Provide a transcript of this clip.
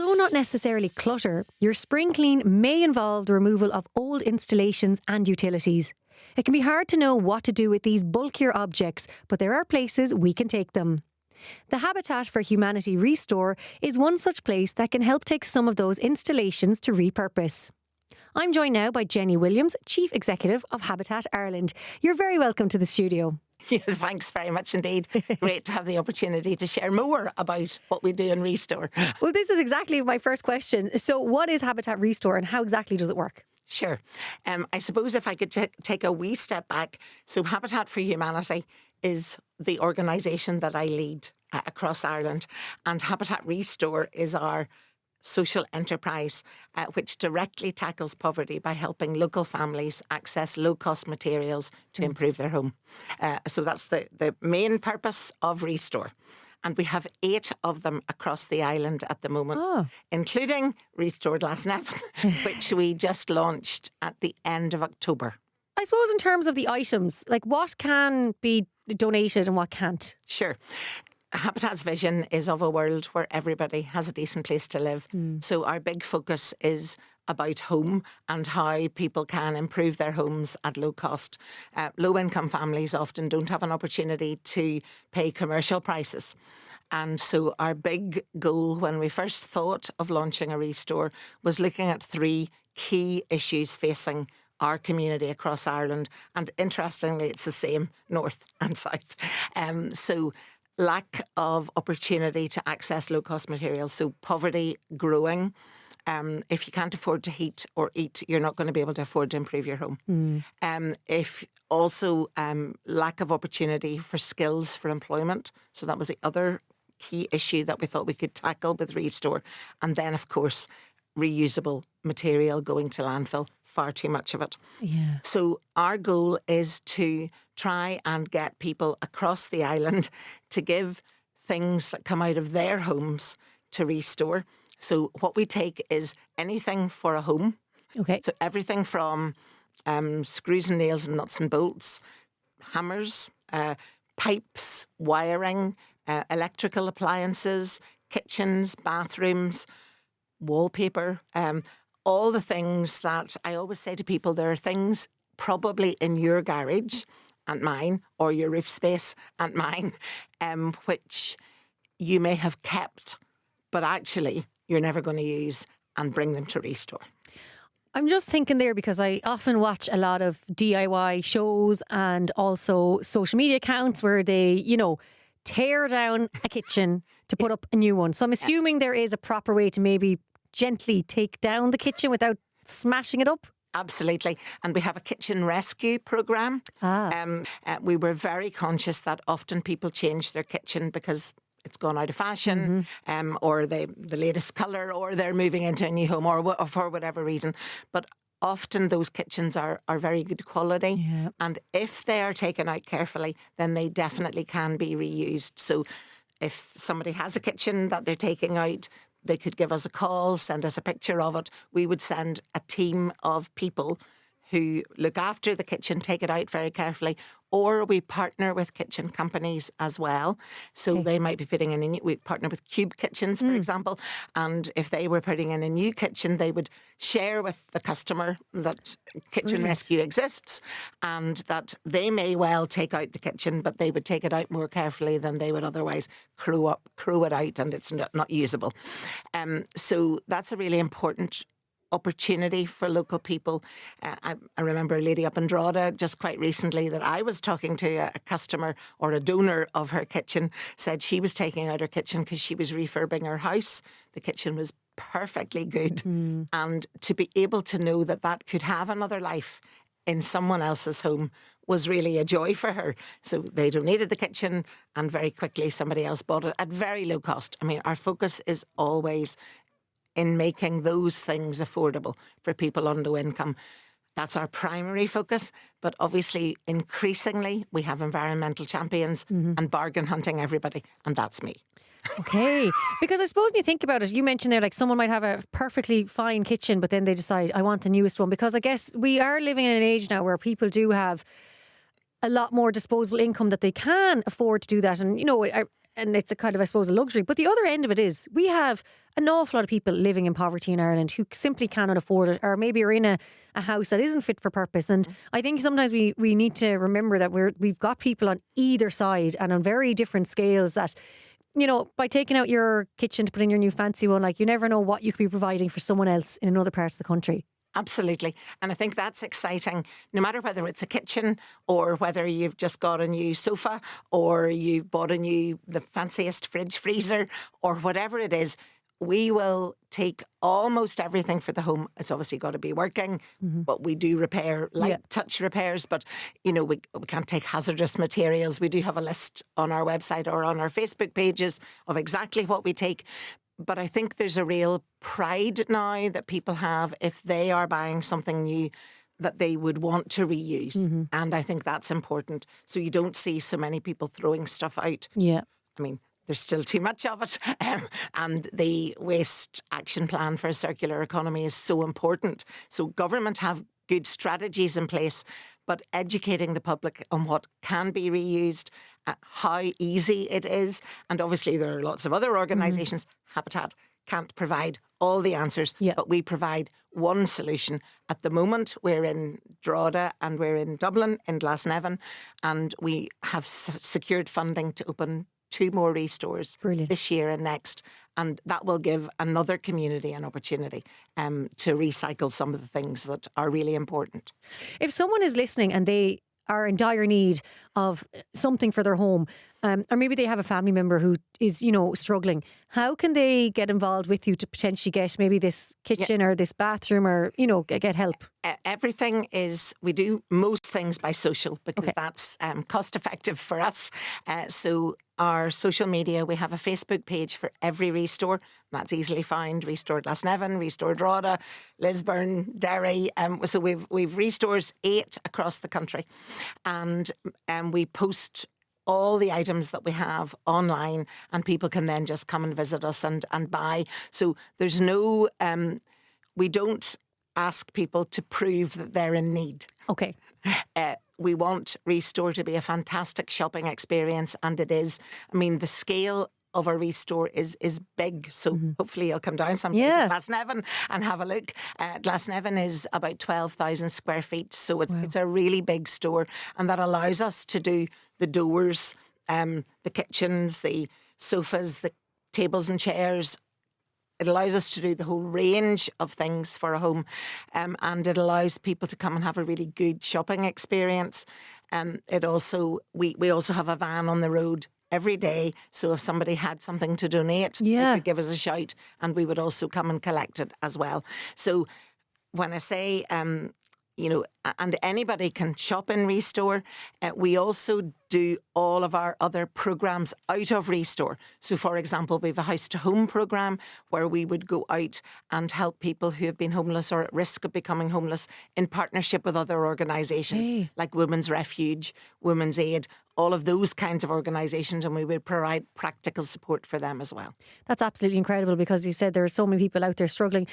Although not necessarily clutter, your spring clean may involve the removal of old installations and utilities. It can be hard to know what to do with these bulkier objects, but there are places we can take them. The Habitat for Humanity ReStore is one such place that can help take some of those installations to repurpose. I'm joined now by Jenny Williams, Chief Executive of Habitat Ireland. You're very welcome to the studio. Yeah, thanks very much indeed. Great to have the opportunity to share more about what we do in ReStore. Well, this is exactly my first question. So what is Habitat ReStore and how exactly does it work? Sure. I suppose if I could take a wee step back. So Habitat for Humanity is the organisation that I lead across Ireland, and Habitat ReStore is our social enterprise which directly tackles poverty by helping local families access low-cost materials to improve their home. So that's the main purpose of ReStore. And we have 8 of them across the island at the moment, including ReStore Glasnevin, which we just launched at the end of October. I suppose in terms of the items, like what can be donated and what can't? Sure. Habitat's vision is of a world where everybody has a decent place to live. So our big focus is about home and how people can improve their homes at low cost. Low-income families often don't have an opportunity to pay commercial prices. And so our big goal when we first thought of launching a ReStore was looking at 3 key issues facing our community across Ireland. And interestingly, it's the same north and south. So lack of opportunity to access low-cost materials, so poverty growing. If you can't afford to heat or eat, you're not going to be able to afford to improve your home. If also lack of opportunity for skills for employment, so that was the other key issue that we thought we could tackle with ReStore. And then, of course, reusable material going to landfill. Far too much of it. Yeah. So our goal is to try and get people across the island to give things that come out of their homes to ReStore. So what we take is anything for a home. Okay. So everything from screws and nails and nuts and bolts, hammers, pipes, wiring, electrical appliances, kitchens, bathrooms, wallpaper, all the things that I always say to people, there are things probably in your garage and mine, or your roof space and mine, which you may have kept, but actually you're never going to use, and bring them to ReStore. I'm just thinking there because I often watch a lot of DIY shows and also social media accounts where they, tear down a kitchen to put up a new one. So I'm assuming there is a proper way to maybe gently take down the kitchen without smashing it up? Absolutely. And we have a kitchen rescue programme. We were very conscious that often people change their kitchen because it's gone out of fashion, or the latest colour, or they're moving into a new home, or for whatever reason. But often those kitchens are very good quality. Yeah. And if they are taken out carefully, then they definitely can be reused. So if somebody has a kitchen that they're taking out, they could give us a call, send us a picture of it. We would send a team of people who look after the kitchen, take it out very carefully, or we partner with kitchen companies as well. So they might be putting in we partner with Cube Kitchens, for example, and if they were putting in a new kitchen, they would share with the customer that kitchen rescue exists and that they may well take out the kitchen, but they would take it out more carefully than they would otherwise crew it out, and it's not usable. So that's a really important opportunity for local people. I remember a lady up in Drogheda just quite recently that I was talking to, a customer or a donor of her kitchen, said she was taking out her kitchen because she was refurbing her house. The kitchen was perfectly good. And to be able to know that that could have another life in someone else's home was really a joy for her. So they donated the kitchen and very quickly somebody else bought it at very low cost. I mean, our focus is always in making those things affordable for people on low income. That's our primary focus. But obviously, increasingly, we have environmental champions and bargain hunting everybody. And that's me. Okay. Because I suppose when you think about it, you mentioned there like someone might have a perfectly fine kitchen, but then they decide, I want the newest one. Because I guess we are living in an age now where people do have a lot more disposable income that they can afford to do that. And, and it's a kind of, I suppose, a luxury. But the other end of it is we have an awful lot of people living in poverty in Ireland who simply cannot afford it, or maybe are in a house that isn't fit for purpose. And I think sometimes we need to remember that we've got people on either side and on very different scales that, you know, by taking out your kitchen to put in your new fancy one, like, you never know what you could be providing for someone else in another part of the country. Absolutely. And I think that's exciting, no matter whether it's a kitchen or whether you've just got a new sofa or you've bought the fanciest fridge freezer or whatever it is. We will take almost everything for the home. It's obviously got to be working, but we do repair, light touch repairs. But, you know, we can't take hazardous materials. We do have a list on our website or on our Facebook pages of exactly what we take. But I think there's a real pride now that people have if they are buying something new that they would want to reuse. And I think that's important. So you don't see so many people throwing stuff out. Yeah. I mean, there's still too much of it. And the waste action plan for a circular economy is so important. So government have good strategies in place, but educating the public on what can be reused, how easy it is. And obviously there are lots of other organisations. Habitat can't provide all the answers, but we provide one solution. At the moment, we're in Drogheda and we're in Dublin, in Glasnevin, and we have secured funding to open 2 more ReStores this year and next. And that will give another community an opportunity to recycle some of the things that are really important. If someone is listening and they are in dire need of something for their home, or maybe they have a family member who is, you know, struggling, how can they get involved with you to potentially get maybe this kitchen or this bathroom, or, you know, get help? Everything is, we do most things by social because that's cost effective for us. So our social media, we have a Facebook page for every ReStore. That's easily found. ReStore Glasnevin, ReStore Drogheda, Lisburn, Derry. So we've ReStores 8 across the country. And we post all the items that we have online, and people can then just come and visit us and buy. So there's no, we don't ask people to prove that they're in need. Okay. We want ReStore to be a fantastic shopping experience, and it is. I mean, the scale of a ReStore is big, so hopefully you'll come down sometime to Glasnevin and have a look. Glasnevin is about 12,000 square feet, so it's a really big store, and that allows us to do the doors, the kitchens, the sofas, the tables and chairs. It allows us to do the whole range of things for a home, and it allows people to come and have a really good shopping experience. It also, we also have a van on the road every day, so if somebody had something to donate, they could give us a shout, and we would also come and collect it as well. So when I say, you know, and anybody can shop in ReStore, we also do all of our other programmes out of ReStore. So, for example, we have a house to home programme where we would go out and help people who have been homeless or at risk of becoming homeless in partnership with other organisations like Women's Refuge, Women's Aid, all of those kinds of organisations, and we would provide practical support for them as well. That's absolutely incredible, because you said there are so many people out there struggling.